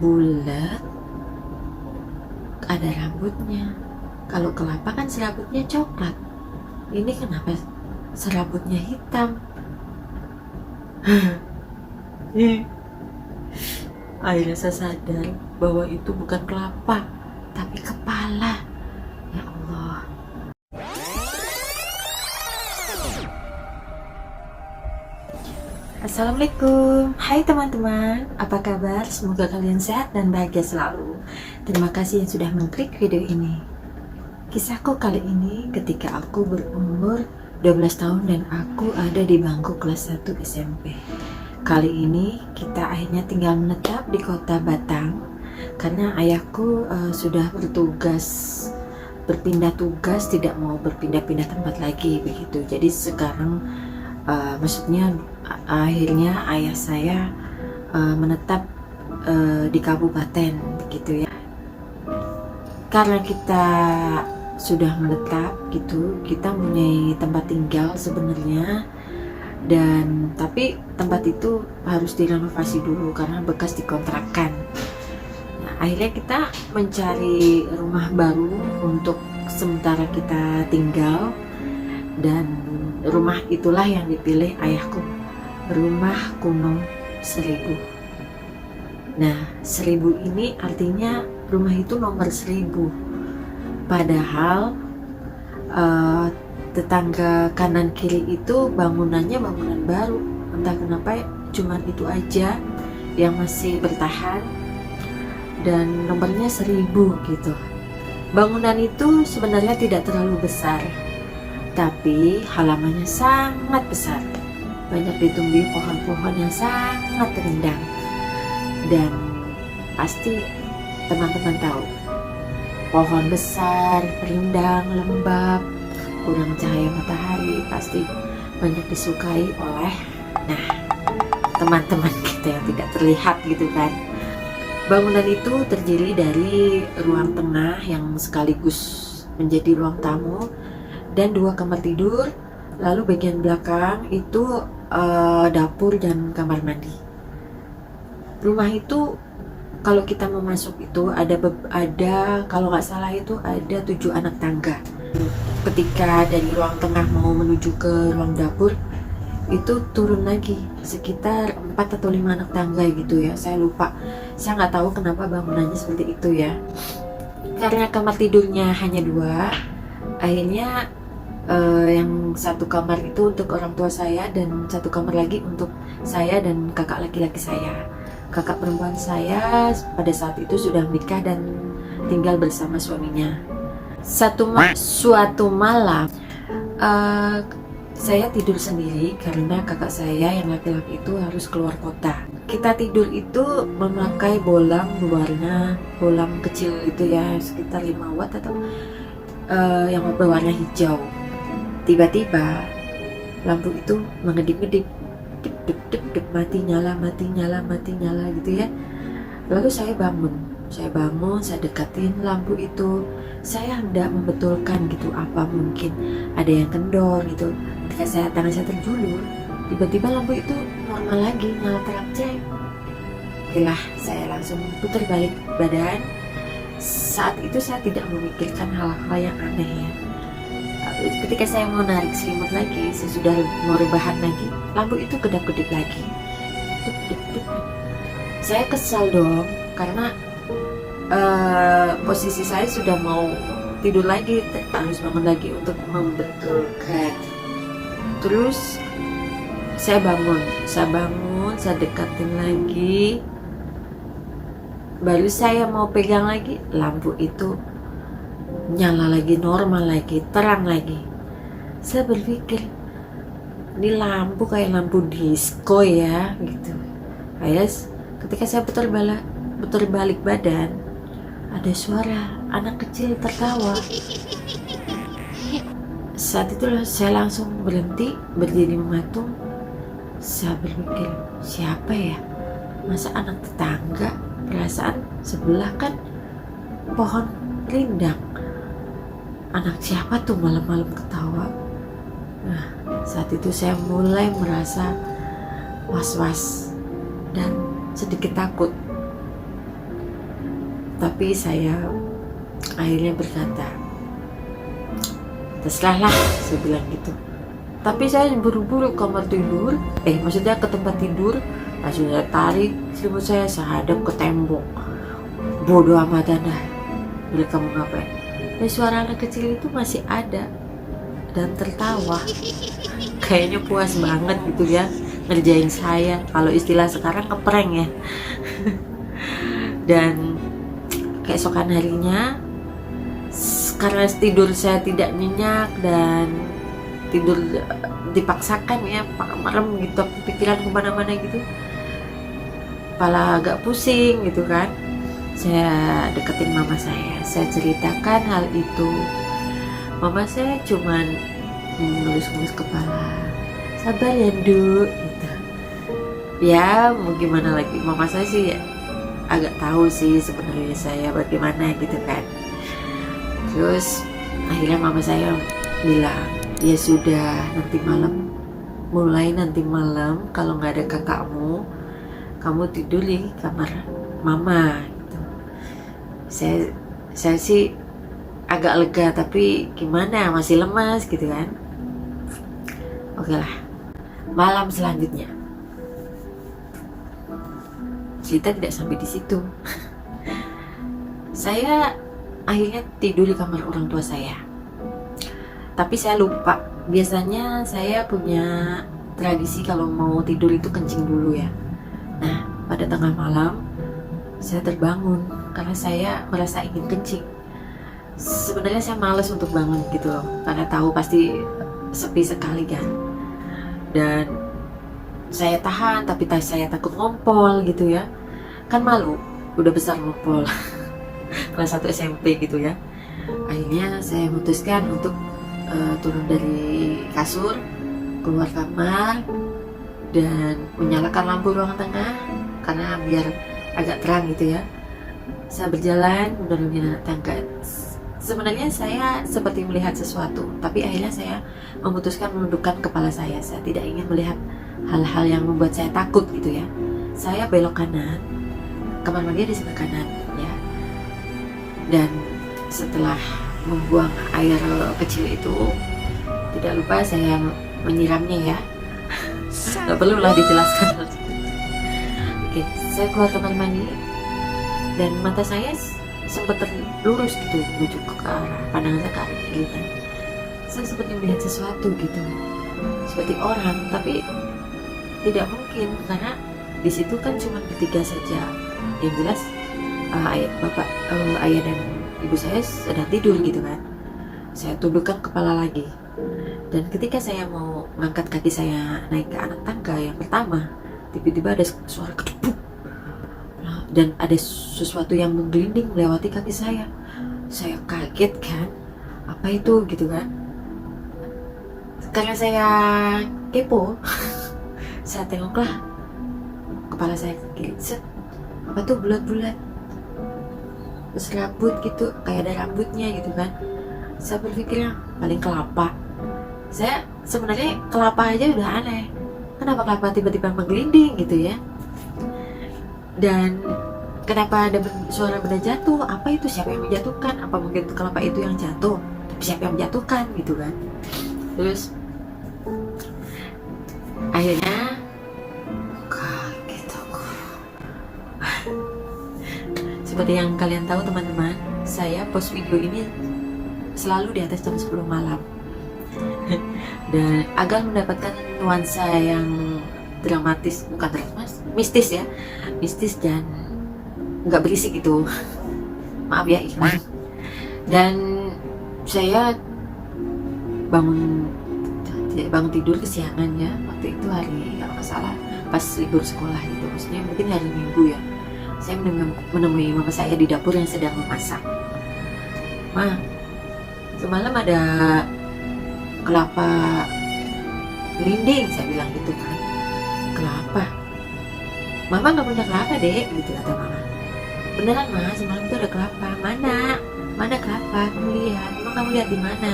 bulat, ada rambutnya. Kalau kelapa kan serabutnya coklat. Ini kenapa serabutnya hitam? Akhirnya saya sadar bahwa itu bukan kelapa, tapi kepala. Ya Allah. Assalamualaikum. Hai teman-teman, apa kabar? Semoga kalian sehat dan bahagia selalu. Terima kasih yang sudah mengklik video ini. Kisahku kali ini ketika aku berumur 12 tahun dan aku ada di bangku kelas 1 SMP. Kali ini kita akhirnya tinggal menetap di kota Batang karena ayahku sudah berpindah tugas, tidak mau berpindah-pindah tempat lagi begitu. Jadi sekarang maksudnya akhirnya ayah saya menetap di kabupaten begitu ya. Karena kita sudah menetap gitu, kita punya tempat tinggal sebenarnya, dan tapi tempat itu harus direnovasi dulu karena bekas dikontrakan. Nah, akhirnya kita mencari rumah baru untuk sementara kita tinggal, dan rumah itulah yang dipilih ayahku, rumah kuno 1000. Nah, 1000 ini artinya rumah itu nomor 1000. Padahal tetangga kanan kiri itu bangunannya bangunan baru. Entah kenapa cuman itu aja yang masih bertahan dan nomornya 1000 gitu. Bangunan itu sebenarnya tidak terlalu besar, tapi halamannya sangat besar. Banyak ditumbuhi pohon-pohon yang sangat rindang. Dan pasti teman-teman tahu, pohon besar, rindang, lembab, kurang cahaya matahari pasti banyak disukai oleh teman-teman kita yang tidak terlihat gitu kan. Bangunan itu terdiri dari ruang tengah yang sekaligus menjadi ruang tamu dan 2 kamar tidur, lalu bagian belakang itu dapur dan kamar mandi. Rumah itu kalau kita mau masuk itu ada kalau nggak salah itu ada 7 anak tangga. Ketika dari ruang tengah mau menuju ke ruang dapur itu turun lagi sekitar 4 atau 5 anak tangga gitu ya, saya lupa. Saya nggak tahu kenapa bangunannya seperti itu ya. Karena kamar tidurnya hanya 2, akhirnya yang 1 kamar itu untuk orang tua saya dan 1 kamar lagi untuk saya dan kakak laki-laki saya. Kakak perempuan saya pada saat itu sudah menikah dan tinggal bersama suaminya. Suatu malam saya tidur sendiri karena kakak saya yang laki-laki itu harus keluar kota. Kita tidur itu memakai bolam berwarna, bolam kecil itu ya, sekitar 5 watt atau yang berwarna hijau. Tiba-tiba lampu itu mengedip-ngedip, dep, mati nyala gitu ya. Lalu saya bangun, saya dekatin lampu itu. Saya hendak membetulkan gitu, apa mungkin ada yang kendor gitu. Ketika tangan saya terjulur, tiba-tiba lampu itu normal lagi, nyala terang ceng. Okelah, saya langsung putar balik badan. Saat itu saya tidak memikirkan hal-hal yang aneh ya. Ketika saya mau narik selimut lagi, saya sudah mau rebahan lagi, lampu itu kedap-kedip lagi. Saya kesal dong, karena posisi saya sudah mau tidur lagi, harus bangun lagi untuk membetulkan. Terus saya bangun, saya dekatin lagi. Baru saya mau pegang lagi, lampu itu nyala lagi, normal lagi, terang lagi. Saya berpikir, ini lampu kayak lampu disco ya gitu. Ketika saya putar balik badan, ada suara anak kecil tertawa. Saat itulah saya langsung berhenti, berdiri mematung. Saya berpikir, siapa ya? Masa anak tetangga? Perasaan sebelah kan pohon rindang. Anak siapa tuh malam-malam ketawa? Nah, saat itu saya mulai merasa was-was dan sedikit takut. Tapi saya akhirnya berkata, terserah lah, saya bilang gitu. Tapi saya buru-buru ke kamar tidur, maksudnya ke tempat tidur, langsung saya tarik selimut saya hadap ke tembok. Bodoh amat Anda, bila kamu ngapain? Dan suara anak kecil itu masih ada dan tertawa. Kayaknya puas banget gitu ya ngerjain saya. Kalau istilah sekarang ngeprank ya. Dan keesokan harinya, karena tidur saya tidak nyenyak dan tidur dipaksakan ya, malam gitu, pikiran kemana-mana gitu, kepala agak pusing gitu kan. Saya deketin mama saya ceritakan hal itu. Mama saya cuman ngelus-ngelus kepala, sabar ya Nduk gitu. Ya mau gimana lagi, mama saya sih agak tahu sih sebenarnya saya bagaimana gitu kan. Terus akhirnya mama saya bilang, ya sudah, mulai nanti malam kalau nggak ada kakakmu, kamu tidur di kamar mama gitu. Saya sih agak lega, tapi gimana, masih lemas gitu kan. Oke lah, malam selanjutnya cerita tidak sampai di situ. Saya akhirnya tidur di kamar orang tua saya. Tapi saya lupa, biasanya saya punya tradisi kalau mau tidur itu kencing dulu ya. Nah, pada tengah malam saya terbangun karena saya merasa ingin kencing. Sebenarnya saya malas untuk bangun gitu loh, karena tahu pasti sepi sekali kan. Dan saya tahan, tapi saya takut ngompol gitu ya. Kan malu, udah besar ngompol. Kelas 1 SMP gitu ya. Akhirnya saya memutuskan untuk turun dari kasur, keluar kamar, dan menyalakan lampu ruang tengah karena biar agak terang gitu ya. Saya berjalan menuju tangga. Sebenarnya saya seperti melihat sesuatu, tapi akhirnya saya memutuskan menundukkan kepala saya. Saya tidak ingin melihat hal-hal yang membuat saya takut gitu ya. Saya belok kanan, kamar mandi di sebelah kanan ya. Dan setelah membuang air kecil itu, tidak lupa saya menyiramnya ya. Gak perlu lah dijelaskan. Oke, saya keluar kamar mandi dan mata saya sempat terlurus gitu menuju ke arah pandangan saya, ke arah kiri kan. Saya seperti melihat sesuatu gitu, seperti orang, tapi tidak mungkin karena di situ kan cuma bertiga saja. Yang jelas ayah dan ibu saya sedang tidur gitu kan. Saya tundukkan kepala lagi, dan ketika saya mau mengangkat kaki saya naik ke anak tangga yang pertama, tiba-tiba ada suara kedepuk dan ada sesuatu yang menggelinding melewati kaki saya. Saya kaget kan, apa itu gitu kan. Karena saya kepo, saya tengoklah kepala saya ke kiri, apa tuh bulat-bulat, terus rambut gitu, kayak ada rambutnya gitu kan. Saya berpikir paling kelapa. Saya sebenarnya kelapa aja udah aneh, kenapa kelapa tiba-tiba menggelinding gitu ya. Dan kenapa ada suara benda jatuh, apa itu, siapa yang menjatuhkan, apa mungkin kelapa itu yang jatuh, tapi siapa yang menjatuhkan gitu kan. Terus akhirnya kaget aku. Seperti yang kalian tahu teman-teman, saya post video ini selalu di atas jam 10 malam. Dan agar mendapatkan nuansa yang dramatis, bukan dramatis, mistis ya, mistis dan nggak berisik gitu. Maaf ya Ikhwan. Dan saya bangun tidur kesiangan ya, waktu itu hari kalau nggak salah pas libur sekolah gitu, maksudnya mungkin hari Minggu ya. Saya menemui mama saya di dapur yang sedang memasak. Ma, semalam ada kelapa gelinding, saya bilang gitu kan. Kelapa? Mama nggak punya kelapa dek, gitu kata mama. Beneran ma, semalam itu ada kelapa. Mana kelapa? Kamu lihat? Emang kamu lihat di mana?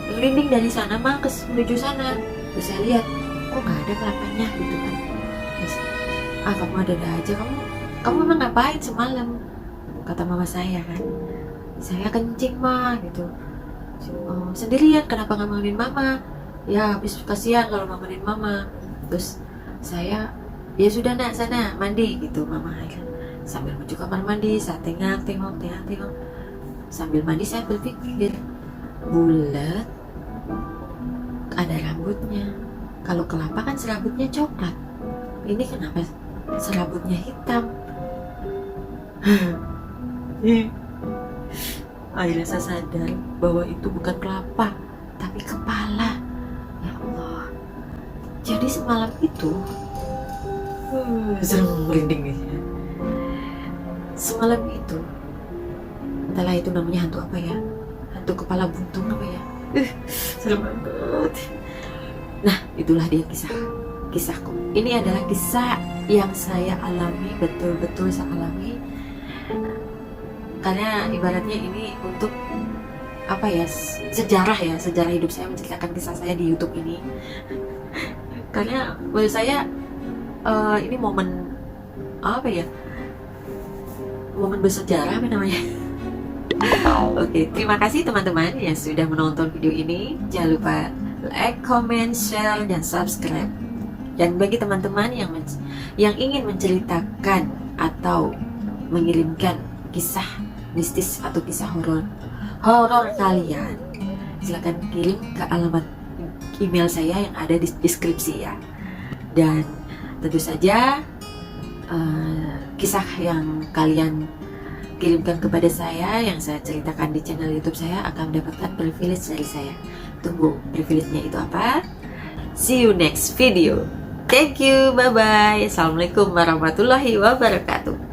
Gelinding dari sana mah menuju sana. Terus saya lihat, kok nggak ada kelapanya gitu kan. Terus, kamu ada aja, kamu memang ngapain semalam? kata mama saya kan, saya kencing mah gitu. Sendirian kenapa nggak bangunin mama? Ya habis kasihan kalau bangunin mama. Terus saya, ya sudah nak sana mandi gitu mama bilang. Sambil menuju kamar mandi saya tengok. Sambil mandi saya berpikir, bulat ada rambutnya. Kalau kelapa kan serabutnya coklat, ini kenapa serabutnya hitam? Akhirnya saya sadar bahwa itu bukan kelapa, tapi kepala. Ya Allah. Jadi semalam itu serem merinding nih. Semalam itu, entahlah itu namanya hantu apa ya, hantu kepala buntung apa ya. Serem banget. Nah, itulah dia kisahku. Ini adalah kisah yang saya alami, betul-betul saya alami. Karena ibaratnya ini untuk apa ya, sejarah hidup saya, menceritakan kisah saya di YouTube ini. Karena menurut saya ini momen apa ya, momen bersejarah apa namanya. Oke, terima kasih teman-teman yang sudah menonton video ini. Jangan lupa like, comment, share, dan subscribe. Dan bagi teman-teman yang ingin menceritakan atau mengirimkan kisah mistis atau kisah horor kalian, silakan kirim ke alamat email saya yang ada di deskripsi ya. Dan tentu saja kisah yang kalian kirimkan kepada saya, yang saya ceritakan di channel YouTube saya, akan mendapatkan privilege dari saya. Tunggu privilege-nya itu apa? See you next video. Thank you, bye bye. Assalamualaikum warahmatullahi wabarakatuh.